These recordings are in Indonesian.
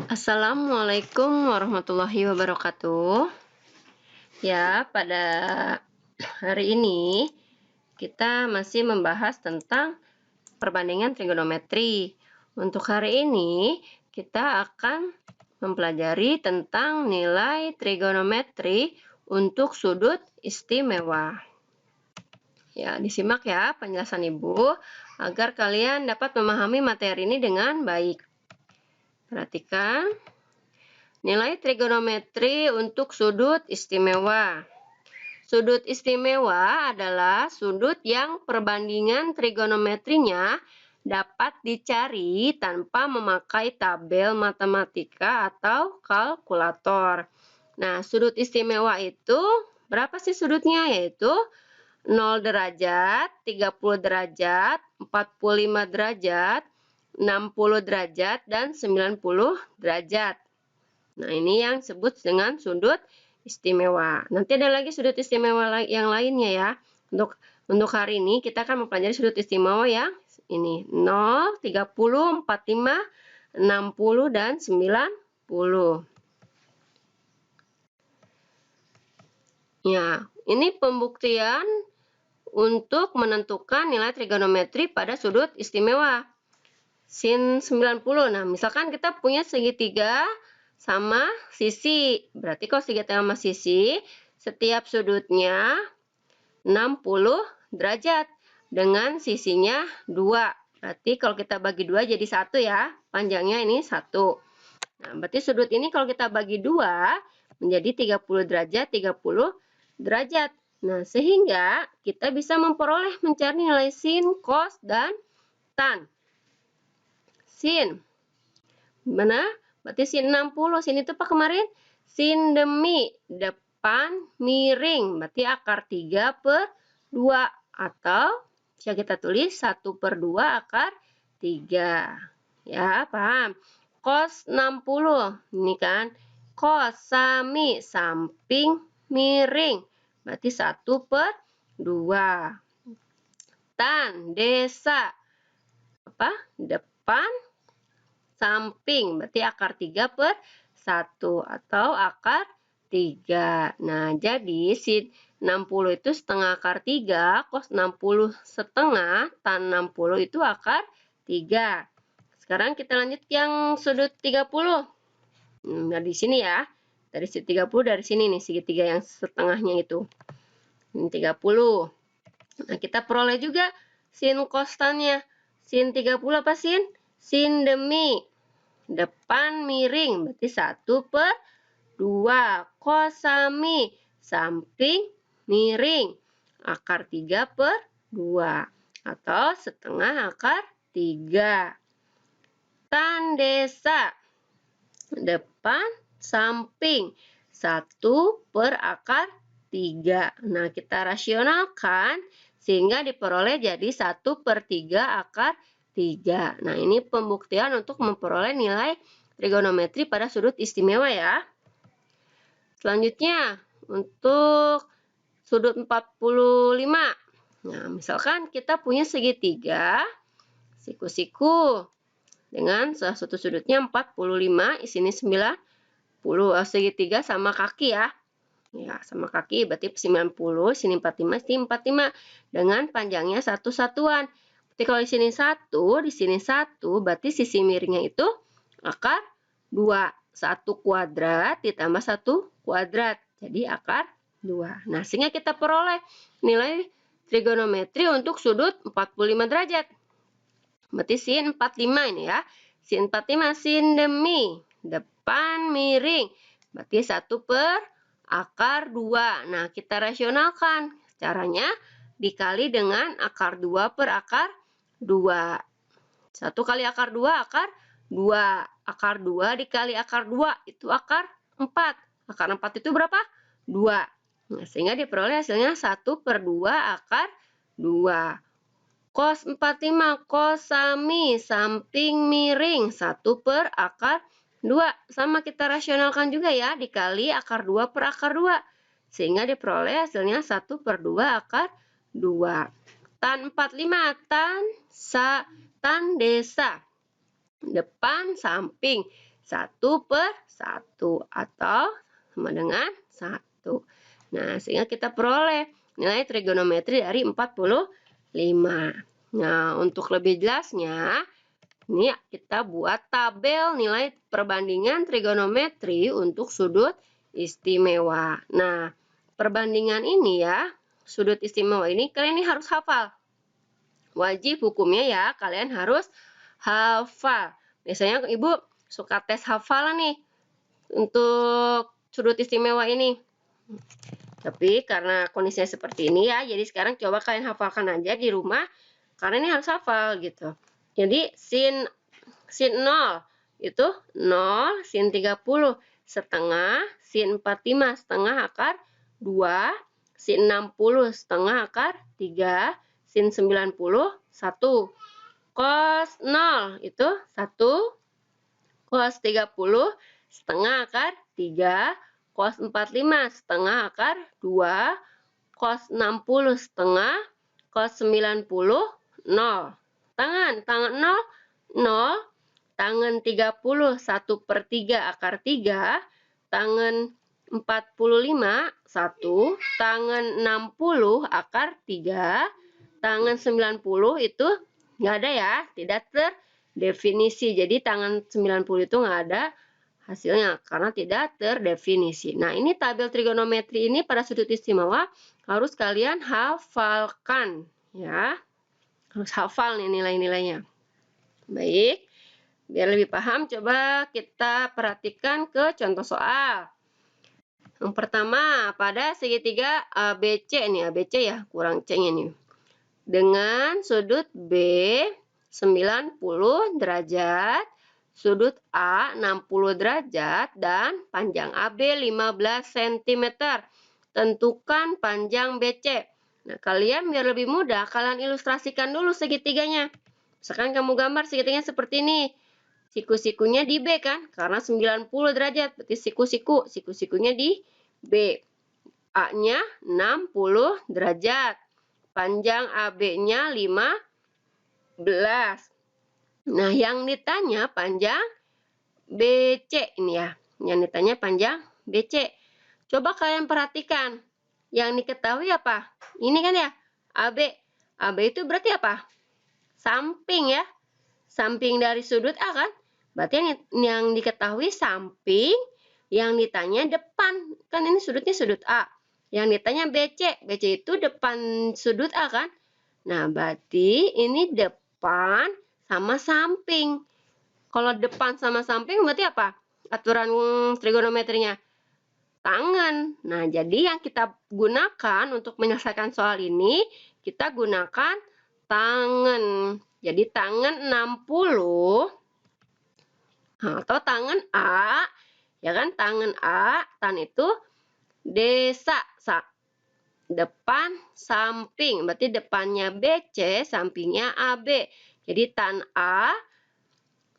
Assalamualaikum warahmatullahi wabarakatuh. Ya, pada hari ini kita masih membahas tentang perbandingan trigonometri. Untuk hari ini kita akan mempelajari tentang nilai trigonometri untuk sudut istimewa. Ya, disimak ya penjelasan Ibu agar kalian dapat memahami materi ini dengan baik. Perhatikan. Nilai trigonometri untuk sudut istimewa. Sudut istimewa adalah sudut yang perbandingan trigonometrinya dapat dicari tanpa memakai tabel matematika atau kalkulator. Nah, sudut istimewa itu berapa sih sudutnya? Yaitu 0 derajat, 30 derajat, 45 derajat, 60 derajat, dan 90 derajat. Nah, ini yang disebut dengan sudut istimewa. Nanti ada lagi sudut istimewa yang lainnya ya. Untuk hari ini kita akan mempelajari sudut istimewa yang ini 0, 30, 45, 60, dan 90. Ya, ini pembuktian untuk menentukan nilai trigonometri pada sudut istimewa. Sin 90. Nah, misalkan kita punya segitiga sama sisi. Berarti kalau segitiga sama sisi, setiap sudutnya 60 derajat dengan sisinya 2. Berarti kalau kita bagi 2 jadi 1 ya. Panjangnya ini 1. Nah, berarti sudut ini kalau kita bagi 2 menjadi 30 derajat, 30 derajat. Nah, sehingga kita bisa mencari nilai sin, cos, dan tan. Sin. Mana? Berarti sin 60. Sin itu apa kemarin? Sin demi. Depan miring. Berarti akar 3 per 2. Atau bisa kita tulis 1 per 2 akar 3. Ya, paham? Cos 60. Ini kan. Cos sami. Samping miring. Berarti 1 per 2. Tan desa. Apa? Depan samping. Berarti akar 3 per 1 atau akar 3. Nah, jadi sin 60 itu setengah akar 3, cos 60 setengah, tan 60 itu akar 3. Sekarang kita lanjut yang sudut 30. Nah, di sini ya. Dari sudut 30 dari sini nih segitiga yang setengahnya itu. Ini 30. Nah, kita peroleh juga sin kostannya. Sin 30 apa sin? Sin demi. Depan miring. Berarti 1 per 2. Kosami. Samping miring. Akar 3 per 2. Atau setengah akar 3. Tan desa. Depan samping. 1 per akar 3. Nah, kita rasionalkan sehingga diperoleh jadi 1 per 3 akar 3. Nah, ini pembuktian untuk memperoleh nilai trigonometri pada sudut istimewa ya. Selanjutnya, untuk sudut 45. Nah, misalkan kita punya segitiga, siku-siku, dengan salah satu sudutnya 45, sini 90, segitiga sama kaki ya. Ya, sama kaki berarti 90, sini 45, sini 45 dengan panjangnya satu satuan. Berarti kalau di sini 1, di sini 1, berarti sisi miringnya itu akar 2. 1 kuadrat ditambah 1 kuadrat. Jadi akar 2. Nah, sehingga kita peroleh nilai trigonometri untuk sudut 45 derajat. Berarti sin 45 ini ya. Sin 45, sin demi. Depan miring. Berarti 1 per akar 2. Nah, kita rasionalkan. Caranya dikali dengan akar 2 per akar 2. 1 kali akar 2, akar 2. Akar 2 dikali akar 2, itu akar 4. Akar 4 itu berapa? 2. Nah, sehingga diperoleh hasilnya 1 per 2 akar 2. Cos 45, kosami, samping miring, 1 per akar 2. Sama kita rasionalkan juga ya, dikali akar 2 per akar 2. Sehingga diperoleh hasilnya 1 per 2 akar 2. Tan 45, tan desa. Depan samping. 1/1 atau sama dengan 1. Nah, sehingga kita peroleh nilai trigonometri dari 45. Nah, untuk lebih jelasnya, ini kita buat tabel nilai perbandingan trigonometri untuk sudut istimewa. Nah, perbandingan ini ya, sudut istimewa ini kalian ini harus hafal. Wajib hukumnya ya, kalian harus hafal. Biasanya Ibu suka tes hafalan nih untuk sudut istimewa ini. Tapi karena kondisinya seperti ini ya, jadi sekarang coba kalian hafalkan aja di rumah, karena ini harus hafal gitu. Jadi sin 0 itu 0, sin 30 setengah, sin 45 setengah akar 2, sin 60 setengah akar 3, sin 90 1. Cos 0 itu 1, cos 30 setengah akar 3, cos 45 setengah akar 2, cos 60 setengah, cos 90 0. Tangan 0, 0, tangan 30 1/3 akar 3, tangan 45 1, tangan 60 akar 3, tangan 90 itu nggak ada ya, tidak terdefinisi. Jadi tangan 90 itu nggak ada hasilnya karena tidak terdefinisi. Nah, ini tabel trigonometri ini pada sudut istimewa harus kalian hafalkan ya. Harus hafal nih nilai-nilainya. Baik, biar lebih paham coba kita perhatikan ke contoh soal. Yang pertama, pada segitiga ABC nih, ABC ya, kurang C-nya nih. Dengan sudut B 90 derajat, sudut A 60 derajat, dan panjang AB 15 cm. Tentukan panjang BC. Nah, kalian biar lebih mudah, kalian ilustrasikan dulu segitiganya. Misalkan kamu gambar segitiganya seperti ini. Siku-sikunya di B kan, karena 90 derajat, berarti siku-sikunya di B. A-nya 60 derajat. Panjang AB-nya 15. Nah, yang ditanya panjang BC ini ya. Yang ditanya panjang BC. Coba kalian perhatikan. Yang diketahui apa? Ini kan ya, AB. AB itu berarti apa? Samping ya. Samping dari sudut A kan? Berarti yang diketahui samping, yang ditanya depan. Kan ini sudutnya sudut A. Yang ditanya BC. BC itu depan sudut A kan? Nah, berarti ini depan sama samping. Kalau depan sama samping berarti apa? Aturan trigonometrinya. Tangan. Nah, jadi yang kita gunakan untuk menyelesaikan soal ini, kita gunakan tangan. Jadi tangan 60 atau tangan A, ya kan? Tangan A, tan itu desa, depan samping, berarti depannya BC, sampingnya AB. Jadi tan A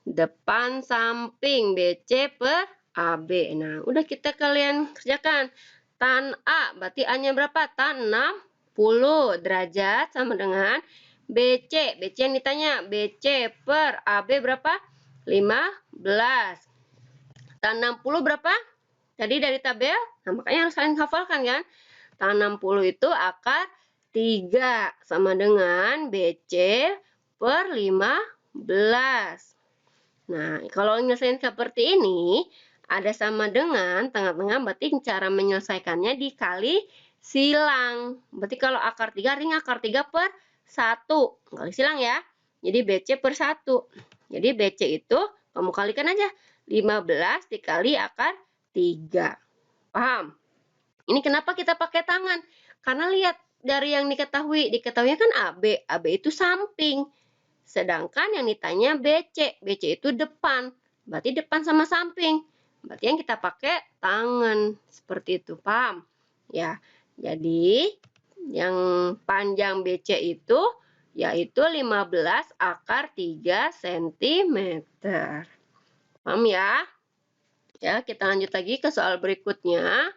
depan samping BC per AB. Nah, udah kita kalian kerjakan. Tan A berarti A-nya berapa? Tan 60 derajat sama dengan BC. BC yang ditanya, BC per AB berapa? 15. Tan 60 berapa? Tadi dari tabel, nah makanya harus kalian hafalkan kan. Tan 60 itu akar 3 sama dengan BC per 15. Nah, kalau nyelesain seperti ini, ada sama dengan tengah-tengah, berarti cara menyelesaikannya dikali silang. Berarti kalau akar 3, ring akar 3 per 1. Kali silang ya. Jadi BC per 1. Jadi BC itu, kamu kalikan aja. 15 dikali akar 3. Paham? Ini kenapa kita pakai tangan? Karena lihat dari yang diketahui kan AB. AB itu samping. Sedangkan yang ditanya BC. BC itu depan. Berarti depan sama samping. Berarti yang kita pakai tangan. Seperti itu. Paham? Ya. Jadi yang panjang BC itu yaitu 15 akar 3 cm. Paham ya? Ya, kita lanjut lagi ke soal berikutnya.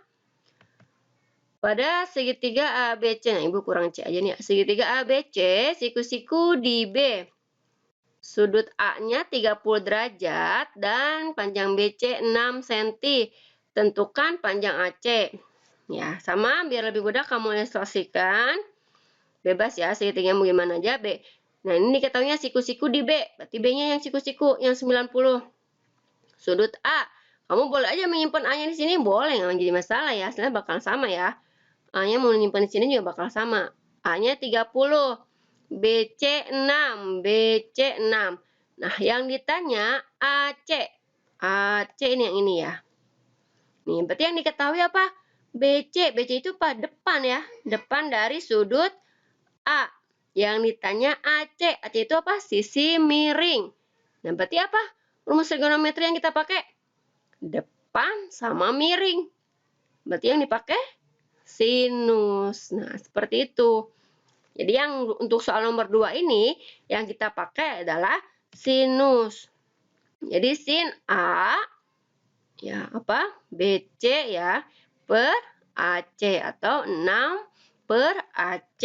Pada segitiga ABC, nah Ibu kurang C aja nih ya. Segitiga ABC, siku-siku di B. Sudut A-nya 30 derajat dan panjang BC 6 cm. Tentukan panjang AC. Ya, sama biar lebih mudah kamu ilustrasikan. Bebas ya, segitiganya mau gimana aja, B. Nah, ini diketahuinya siku-siku di B. Berarti B-nya yang siku-siku, yang 90. Sudut A. Kamu boleh aja menyimpan A-nya di sini, boleh, nggak jadi masalah ya. Hasilnya bakal sama ya. A-nya mau menyimpan di sini juga bakal sama. A-nya 30. BC 6. BC 6. Nah, yang ditanya AC. AC ini yang ini ya. Nih, berarti yang diketahui apa? BC. BC itu apa? Depan ya. Depan dari sudut A. Yang ditanya AC. AC itu apa? Sisi miring. Nah, berarti apa? Rumus trigonometri yang kita pakai? Depan sama miring. Berarti yang dipakai sinus. Nah, seperti itu. Jadi yang untuk soal nomor 2 ini yang kita pakai adalah sinus. Jadi sin A ya apa? BC ya per AC atau 6 per AC.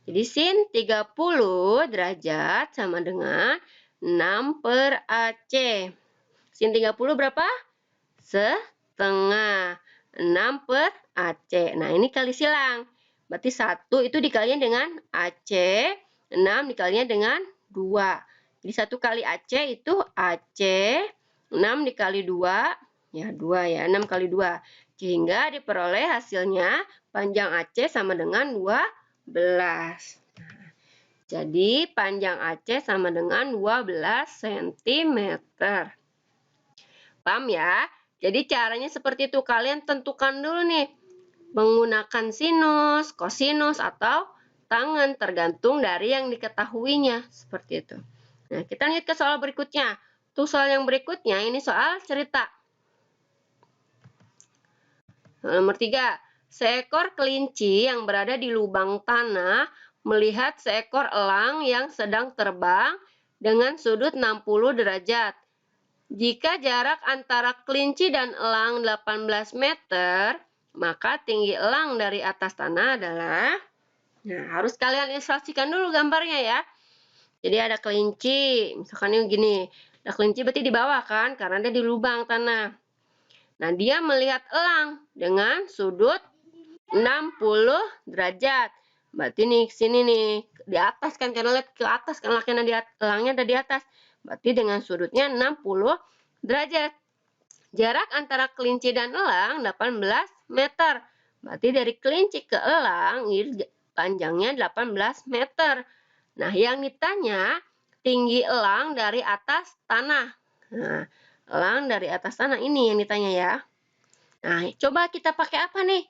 Jadi sin 30 derajat sama dengan 6 per AC. Sin 30 berapa? Setengah. 6 per AC. Nah, ini kali silang. Berarti 1 itu dikalinya dengan AC, 6 dikalinya dengan 2. Jadi 1 kali AC itu AC, 6 dikali 2, ya 2 ya, 6 kali 2. Sehingga diperoleh hasilnya panjang AC sama dengan 12. Jadi panjang AC sama dengan 12 cm. Paham ya? Jadi caranya seperti itu. Kalian tentukan dulu nih. Menggunakan sinus, kosinus, atau tangen. Tergantung dari yang diketahuinya. Seperti itu. Nah, kita lanjut ke soal berikutnya. Untuk soal yang berikutnya, ini soal cerita. Nomor 3. Seekor kelinci yang berada di lubang tanah melihat seekor elang yang sedang terbang dengan sudut 60 derajat. Jika jarak antara kelinci dan elang 18 meter, maka tinggi elang dari atas tanah adalah... Nah, harus kalian ilustrasikan dulu gambarnya ya. Jadi ada kelinci, misalkan ini gini. Ada kelinci berarti di bawah kan, karena dia di lubang tanah. Nah, dia melihat elang dengan sudut 60 derajat. Berarti nih, sini nih, di atas kan, karena lihat ke atas kan, elangnya ada di atas. Berarti dengan sudutnya 60 derajat. Jarak antara kelinci dan elang 18 meter. Berarti dari kelinci ke elang ini panjangnya 18 meter. Nah, yang ditanya tinggi elang dari atas tanah. Nah, elang dari atas tanah ini yang ditanya ya. Nah, coba kita pakai apa nih?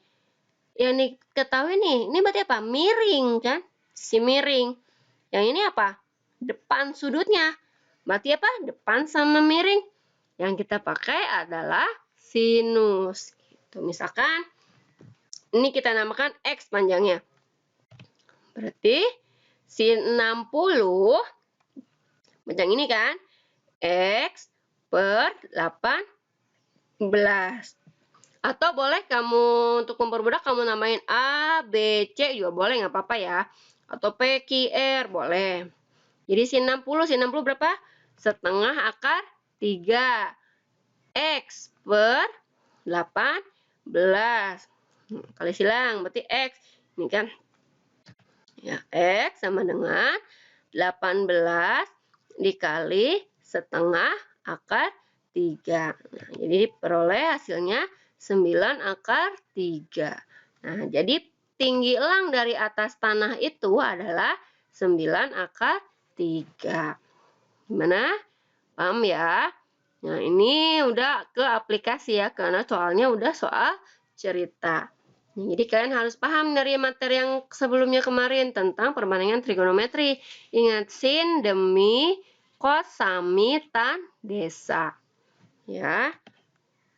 Yang diketahui nih, ini berarti apa? Miring kan? Si miring. Yang ini apa? Depan sudutnya. Berarti apa? Depan sama miring. Yang kita pakai adalah sinus. Gitu. Misalkan, ini kita namakan X panjangnya. Berarti sin 60, panjang ini kan, X per 18. Atau boleh kamu, untuk mempermudah, kamu namain A, B, C juga boleh, nggak apa-apa ya. Atau P, Q, R, boleh. Jadi sin 60 berapa? Setengah akar 3. X per 18. Kali silang, berarti X. Ini kan. Ya, X sama dengan 18 dikali setengah akar 3. Nah, jadi diperoleh hasilnya 9 akar 3. Nah, jadi tinggi elang dari atas tanah itu adalah 9 akar 3. Gimana? Paham ya? Nah, ini udah ke aplikasi ya, karena soalnya udah soal cerita. Nah, jadi kalian harus paham dari materi yang sebelumnya kemarin tentang perbandingan trigonometri. Ingat sin, demi, kos, sami, tan, desa. Ya.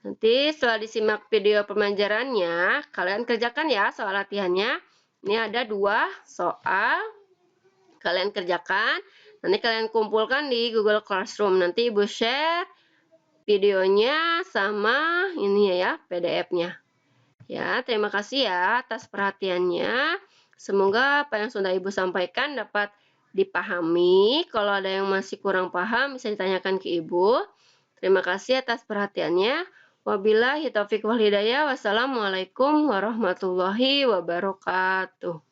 Nanti setelah disimak video pembelajarannya, kalian kerjakan ya soal latihannya. Ini ada 2 soal. Kalian kerjakan. Nanti kalian kumpulkan di Google Classroom. Nanti Ibu share videonya sama ini ya, PDF-nya. Ya, terima kasih ya atas perhatiannya. Semoga apa yang sudah Ibu sampaikan dapat dipahami. Kalau ada yang masih kurang paham, bisa ditanyakan ke Ibu. Terima kasih atas perhatiannya. Wabillahi taufiq wal hidayah. Wassalamualaikum warahmatullahi wabarakatuh.